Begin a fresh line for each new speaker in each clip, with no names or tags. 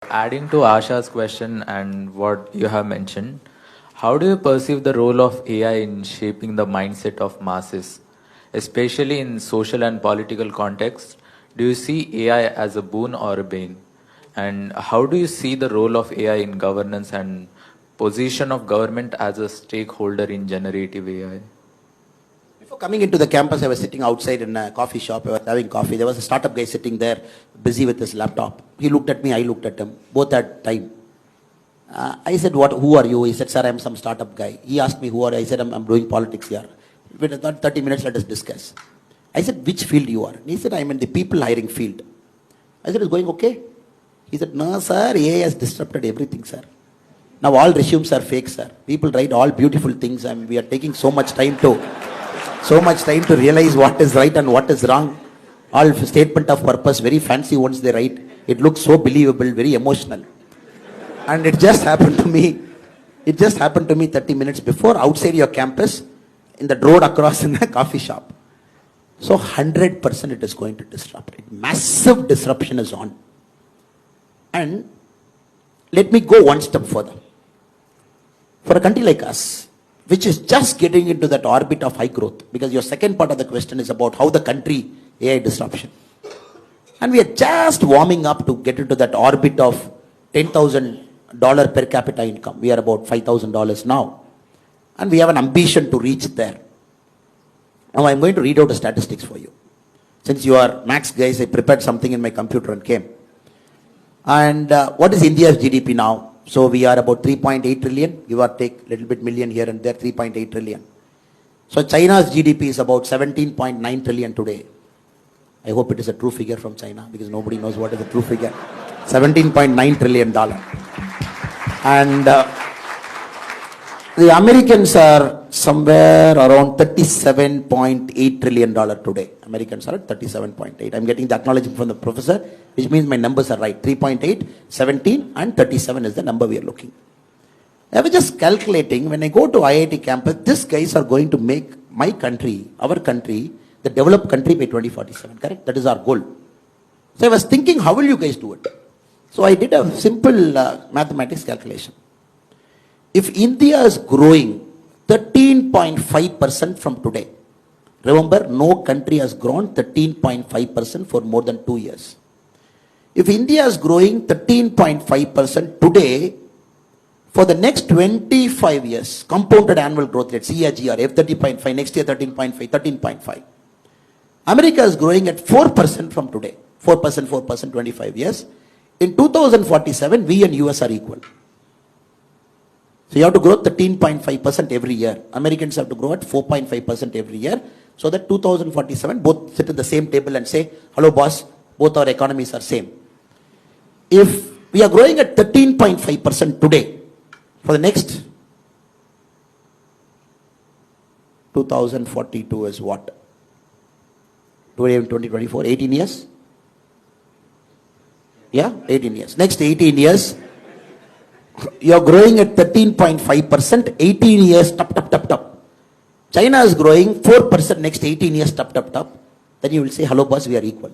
Adding to Asha's question and what you have mentioned, how do you perceive the role of AI in shaping the mindset of masses, especially in social and political context? Do you see AI as a boon or a bane? And how do you see the role of AI in governance and position of government as a stakeholder in generative AI?
Before coming into the campus, I was sitting outside in a coffee shop. I was having coffee. There was a startup guy sitting there, busy with his laptop. He looked at me, I looked at him. Both had time. I said, who are you? He said, sir, I'm some startup guy. He asked me, who are you? I said, I'm doing politics here. Within 30 minutes, let us discuss. I said, which field you are? And he said, I'm in the people hiring field. I said, it's going okay? He said, no, sir, AI has disrupted everything, sir. Now all resumes are fake, sir. People write all beautiful things, and we are taking so much time to realize what is right and what is wrong. All statement of purpose, very fancy ones they write. It looks so believable, very emotional. And it just happened to me 30 minutes before, outside your campus, in the road across in the coffee shop. So 100% it is going to disrupt. Massive disruption is on. And let me go one step further. For a country like us, which is just getting into that orbit of high growth, because your second part of the question is about how the country AI disruption. And we are just warming up to get into that orbit of $10,000 per capita income. We are about $5,000 now. And we have an ambition to reach there. Now I'm going to read out the statistics for you. Since you are Max guys, I prepared something in my computer and came. And what is India's GDP now? So we are about 3.8 trillion, give or take a little bit million here and there, 3.8 trillion. So China's GDP is about 17.9 trillion today. I hope it is a true figure from China, because nobody knows what is the true figure. $17.9 trillion. And the Americans are somewhere around $37.8 trillion today. Americans are at 37.8. I'm getting the acknowledgement from the professor, which means my numbers are right. 3.8, 17 and 37 is the number we are looking. I was just calculating, when I go to IIT campus, these guys are going to make my country, our country, the developed country by 2047, correct? That is our goal. So I was thinking, how will you guys do it? So I did a simple mathematics calculation. If India is growing 13.5% from today, remember, no country has grown 13.5% for more than 2 years. If India is growing 13.5% today, for the next 25 years, compounded annual growth rate, CAGR, F30.5, next year 13.5. America is growing at 4% from today. 4%, 25 years. In 2047, we and US are equal. So you have to grow 13.5% every year. Americans have to grow at 4.5% every year. So that 2047, both sit at the same table and say, hello boss, both our economies are same. If we are growing at 13.5% today, for the next 2042 is what? Today in 2024, 18 years? Yeah, 18 years. Next 18 years, you are growing at 13.5%, 18 years, top. China is growing 4% next 18 years, top. Then you will say, hello boss, we are equal.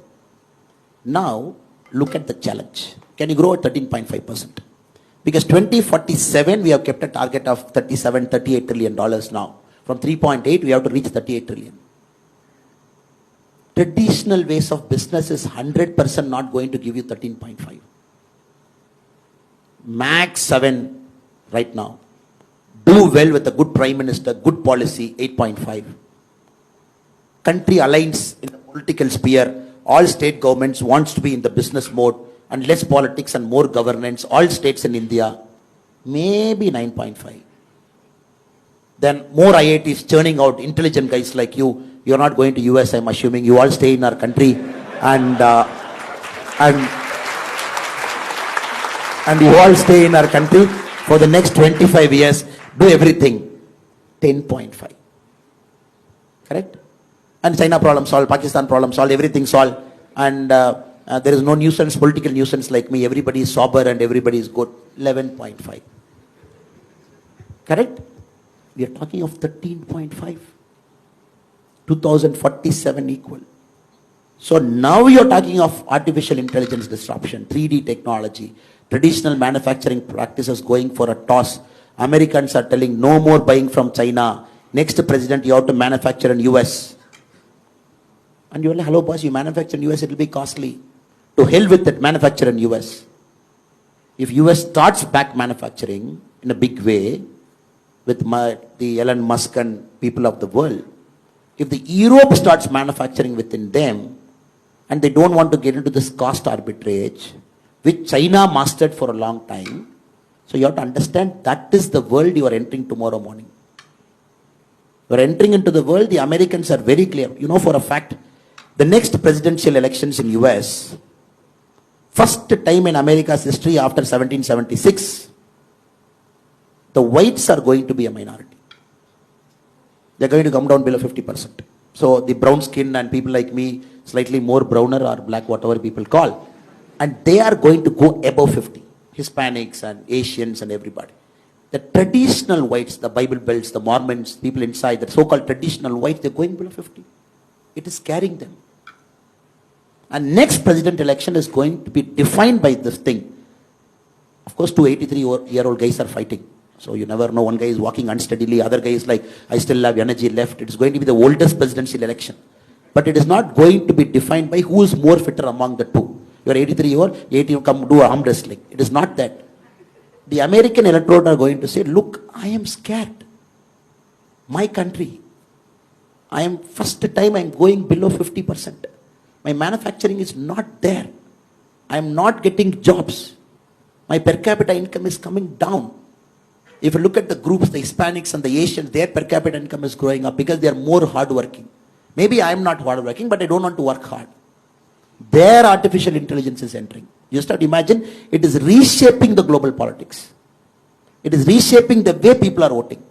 Now, look at the challenge. Can you grow at 13.5%? Because 2047, we have kept a target of $38 trillion now. From 3.8, we have to reach 38 trillion. Traditional ways of business is 100% not going to give you 13.5. Max 7 right now. Do well with a good prime minister, good policy, 8.5. Country aligns in the political sphere. All state governments wants to be in the business mode and less politics and more governance. All states in India, maybe 9.5. Then more IITs churning out intelligent guys like you. You're not going to US, I'm assuming. You all stay in our country and you all stay in our country for the next 25 years. Do everything. 10.5. Correct? And China problem solved, Pakistan problem solved, everything solved. And there is no nuisance, political nuisance like me. Everybody is sober and everybody is good. 11.5. Correct? We are talking of 13.5. 2047 equal. So now you're talking of artificial intelligence disruption, 3D technology, traditional manufacturing practices going for a toss. Americans are telling no more buying from China. Next president, you have to manufacture in US. And you're like, hello boss, you manufacture in US, it will be costly. To hell with it, manufacture in US. If US starts back manufacturing in a big way with the Elon Musk and people of the world, if the Europe starts manufacturing within them and they don't want to get into this cost arbitrage, which China mastered for a long time, so you have to understand that is the world you are entering tomorrow morning. You are entering into the world, the Americans are very clear. You know for a fact, the next presidential elections in US, first time in America's history after 1776, the whites are going to be a minority. They're going to come down below 50%. So the brown skin and people like me, slightly more browner or black, whatever people call, and they are going to go above 50. Hispanics and Asians and everybody. The traditional whites, the Bible Belts, the Mormons, people inside, the so-called traditional whites, they're going below 50. It is scaring them. And next president election is going to be defined by this thing. Of course, two 83-year-old guys are fighting. So you never know, one guy is walking unsteadily, other guy is like, I still have energy left. It is going to be the oldest presidential election. But it is not going to be defined by who is more fitter among the two. You are 83-year-old, 80, come do arm wrestling. It is not that. The American electorate are going to say, look, I am scared. My country, first time I am going below 50%. My manufacturing is not there. I am not getting jobs. My per capita income is coming down. If you look at the groups, the Hispanics and the Asians, their per capita income is growing up because they are more hardworking. Maybe I am not hardworking, but I don't want to work hard. Their artificial intelligence is entering. You start to imagine, it is reshaping the global politics. It is reshaping the way people are voting.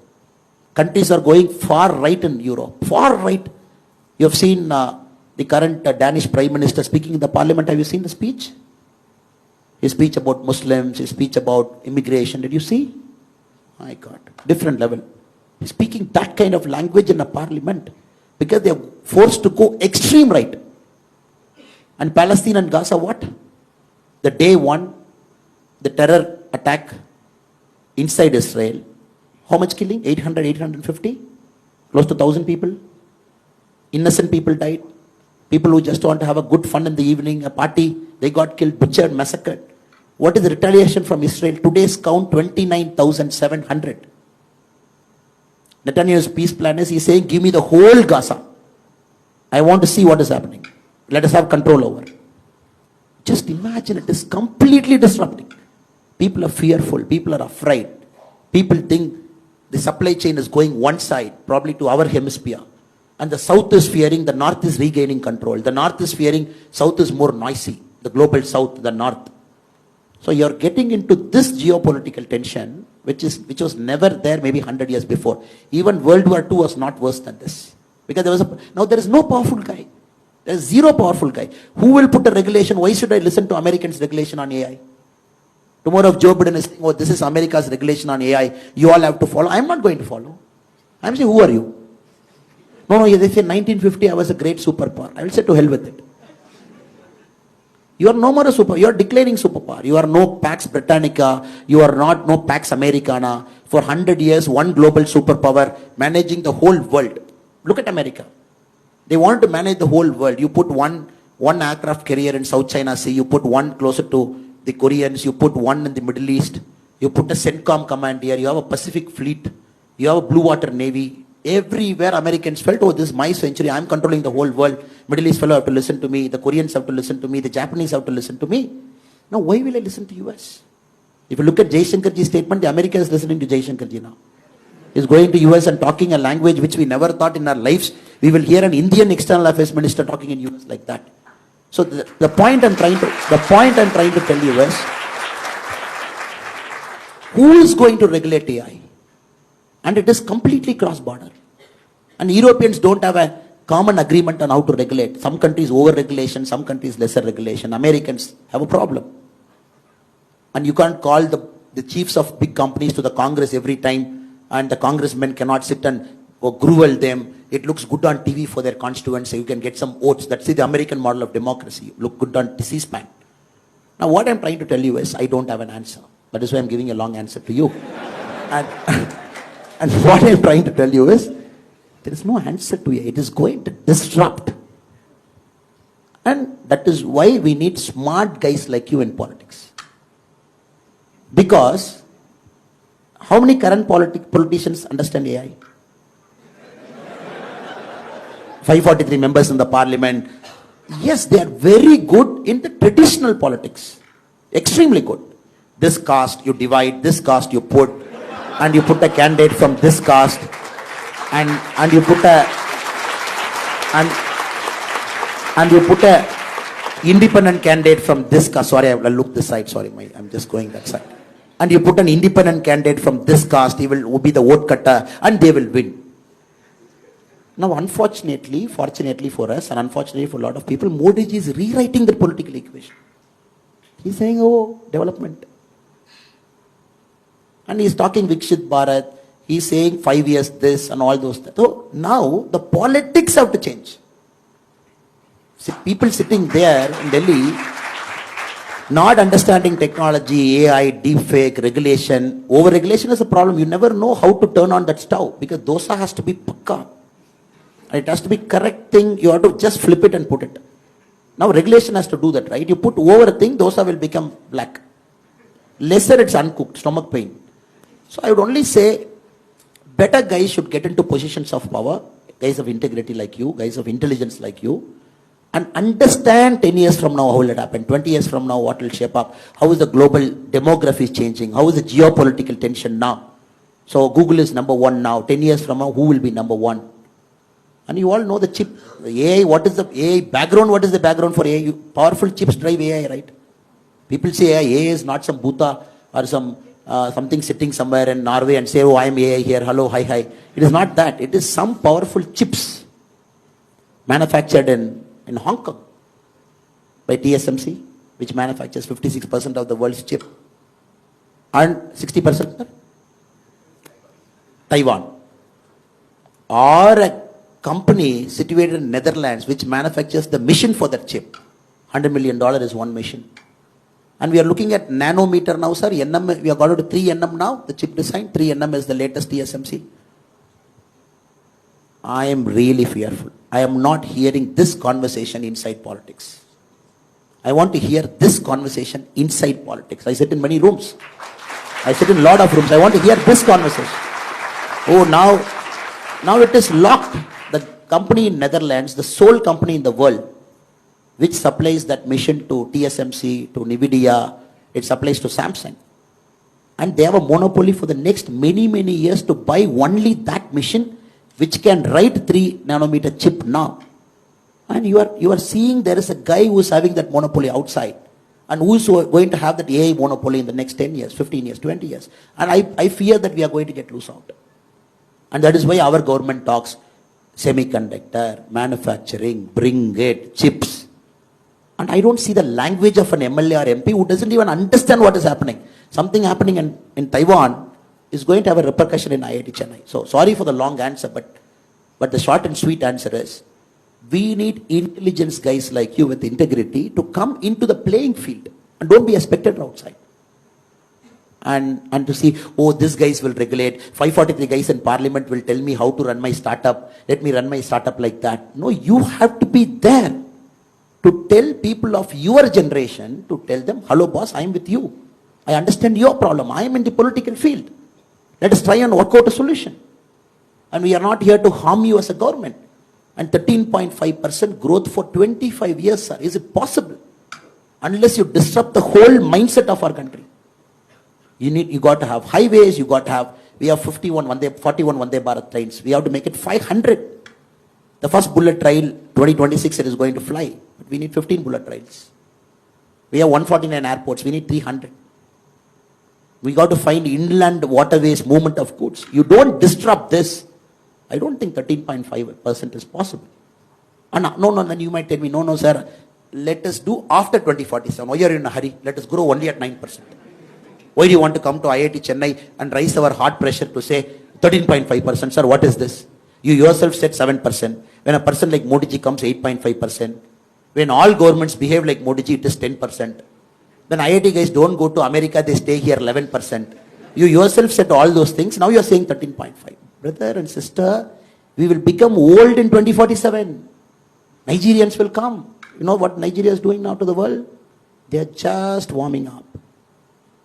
Countries are going far right in Europe. Far right. You have seen the current Danish Prime Minister speaking in the parliament. Have you seen the speech? His speech about Muslims, his speech about immigration. Did you see? My God. Different level. He's speaking that kind of language in a parliament because they are forced to go extreme right. And Palestine and Gaza, what? The day one, the terror attack inside Israel. How much killing? 800, 850? Close to 1,000 people. Innocent people died. People who just want to have a good fun in the evening, a party, they got killed, butchered, massacred. What is the retaliation from Israel? Today's count, 29,700. Netanyahu's peace plan is, he's saying, give me the whole Gaza. I want to see what is happening. Let us have control over. Just imagine, it is completely disrupting. People are fearful. People are afraid. People think the supply chain is going one side, probably to our hemisphere. And the south is fearing, the north is regaining control. The north is fearing, south is more noisy. The global south, the north. So you're getting into this geopolitical tension, which was never there maybe 100 years before. Even World War II was not worse than this. Because now there is no powerful guy. There is zero powerful guy. Who will put a regulation? Why should I listen to Americans' regulation on AI? Tomorrow if Joe Biden is saying, oh, this is America's regulation on AI, you all have to follow. I'm not going to follow. I'm saying, who are you? No, they say 1950 I was a great superpower. I will say to hell with it. You are no more a superpower. You are declaring superpower. You are no Pax Britannica. You are not no Pax Americana. For 100 years, one global superpower managing the whole world. Look at America. They want to manage the whole world. You put one aircraft carrier in South China Sea. You put one closer to the Koreans. You put one in the Middle East. You put a CENTCOM command here. You have a Pacific fleet. You have a blue water navy. Everywhere Americans felt, oh, this is my century. I'm controlling the whole world. Middle East fellow have to listen to me. The Koreans have to listen to me. The Japanese have to listen to me. Now, why will I listen to US? If you look at Jaishankarji's statement, the America is listening to Jaishankarji now. He's going to US and talking a language which we never thought in our lives. We will hear an Indian external affairs minister talking in US like that. So the point I'm trying to tell you is, who is going to regulate AI? And it is completely cross-border. And Europeans don't have a common agreement on how to regulate. Some countries over-regulation, some countries lesser regulation. Americans have a problem. And you can't call the chiefs of big companies to the Congress every time, and the congressmen cannot sit and grovel them. It looks good on TV for their constituents, so you can get some votes. That's the American model of democracy. Look good on C-SPAN. Now, what I'm trying to tell you is, I don't have an answer. That is why I'm giving a long answer to you. And, and what I'm trying to tell you is, there is no answer to it. It is going to disrupt. And that is why we need smart guys like you in politics. Because, how many current politicians understand AI? 543 members in the parliament. Yes, they are very good in the traditional politics. Extremely good. This caste you divide, this caste you put, and you put a candidate from this caste, and you put a and you put a independent candidate from this caste. Sorry, I look this side. Sorry, I'm just going that side. And you put an independent candidate from this caste. He will be the vote cutter, and they will win. Now, unfortunately, fortunately for us, and unfortunately for a lot of people, Modi ji is rewriting the political equation. He's saying, oh, development. And he's talking Vikshit Bharat. He's saying 5 years this and all those things. So now the politics have to change. See, people sitting there in Delhi, not understanding technology, AI, deepfake, regulation. Over-regulation is a problem. You never know how to turn on that stove because dosa has to be pakka. It has to be correct thing. You have to just flip it and put it. Now regulation has to do that, right? You put over a thing, dosa will become black. Lesser it's uncooked, stomach pain. So I would only say, better guys should get into positions of power, guys of integrity like you, guys of intelligence like you, and understand 10 years from now how will it happen, 20 years from now what will shape up, how is the global demography changing, how is the geopolitical tension now. So Google is number one now, 10 years from now who will be number one? And you all know the chip, the AI, what is the AI background, what is the background for AI? Powerful chips drive AI, right? People say AI is not some bhuta or some something sitting somewhere in Norway and say, oh, I am AI here, hello, hi, hi. It is not that. It is some powerful chips manufactured in Hong Kong by TSMC, which manufactures 56% of the world's chip. And 60% Taiwan. Or a company situated in Netherlands which manufactures the mission for that chip. $100 million is one mission. And we are looking at nanometer now, sir. NM, we have got to 3 nm now, the chip design. 3 nm is the latest TSMC. I am really fearful. I am not hearing this conversation inside politics. I want to hear this conversation inside politics. I sit in many rooms. I sit in a lot of rooms. I want to hear this conversation. Oh, now it is locked. The company in Netherlands, the sole company in the world which supplies that mission to TSMC, to NVIDIA, it supplies to Samsung. And they have a monopoly for the next many, many years to buy only that mission which can write 3 nanometer chip now. And you are seeing there is a guy who is having that monopoly outside and who is going to have that AI monopoly in the next 10 years, 15 years, 20 years. And I fear that we are going to get loose out. And that is why our government talks semiconductor, manufacturing, bring it, chips. And I don't see the language of an MLA or MP who doesn't even understand what is happening. Something happening in Taiwan is going to have a repercussion in IIT Chennai. So sorry for the long answer, but the short and sweet answer is, we need intelligence guys like you with integrity to come into the playing field and don't be a spectator outside. And to see, oh, these guys will regulate, 543 guys in parliament will tell me how to run my startup, let me run my startup like that. No, you have to be there to tell people of your generation, to tell them, hello boss, I am with you. I understand your problem. I am in the political field. Let us try and work out a solution. And we are not here to harm you as a government. And 13.5% growth for 25 years, sir. Is it possible? Unless you disrupt the whole mindset of our country. You got to have highways, you got to have, we have 41 Vande Bharat trains. We have to make it 500. The first bullet trail, 2026, it is going to fly. But we need 15 bullet trails. We have 149 airports, we need 300. We got to find inland waterways, movement of goods. You don't disrupt this. I don't think 13.5% is possible. And no, then you might tell me, no, sir, let us do after 2047. Why are you in a hurry? Let us grow only at 9%. Why do you want to come to IIT Chennai and raise our heart pressure to say 13.5%? Sir, what is this? You yourself said 7%. When a person like Modi ji comes, 8.5%. When all governments behave like Modi ji, it is 10%. When IIT guys don't go to America, they stay here 11%. You yourself said all those things. Now you're saying 13.5. Brother and sister, we will become old in 2047. Nigerians will come. You know what Nigeria is doing now to the world? They are just warming up.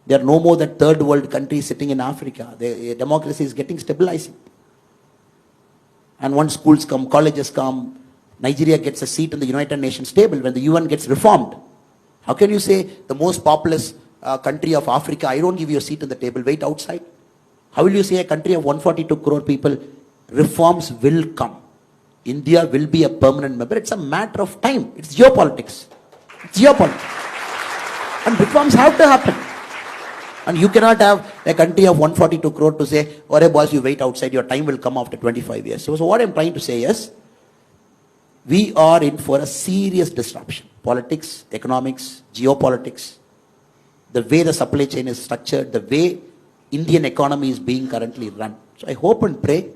They are no more that third world country sitting in Africa. Their democracy is getting stabilizing. And once schools come, colleges come, Nigeria gets a seat in the United Nations table when the UN gets reformed. How can you say the most populous country of Africa, I don't give you a seat in the table, wait outside? How will you say a country of 142 crore people, reforms will come? India will be a permanent member. It's a matter of time. It's geopolitics. It's geopolitics. And reforms have to happen. And you cannot have a country of 142 crore to say, "Alright boss, you wait outside, your time will come after 25 years. So what I'm trying to say is, we are in for a serious disruption. Politics, economics, geopolitics, the way the supply chain is structured, the way Indian economy is being currently run. So I hope and pray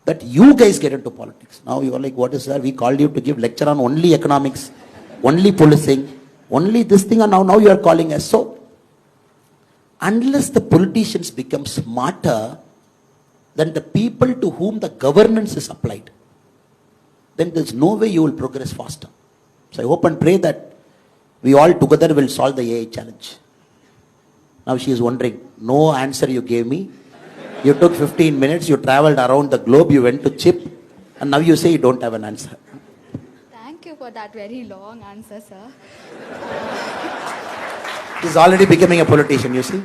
that you guys get into politics. Now you are like, what is that? We called you to give lecture on only economics, only policing, only this thing, and now you are calling us. So, unless the politicians become smarter than the people to whom the governance is applied, then there's no way you will progress faster. So I hope and pray that we all together will solve the AI challenge. Now she is wondering, no answer you gave me. You took 15 minutes, you traveled around the globe, you went to CHIP, and now you say you don't have an answer.
Thank you for that very long answer, sir.
He's already becoming a politician, you see.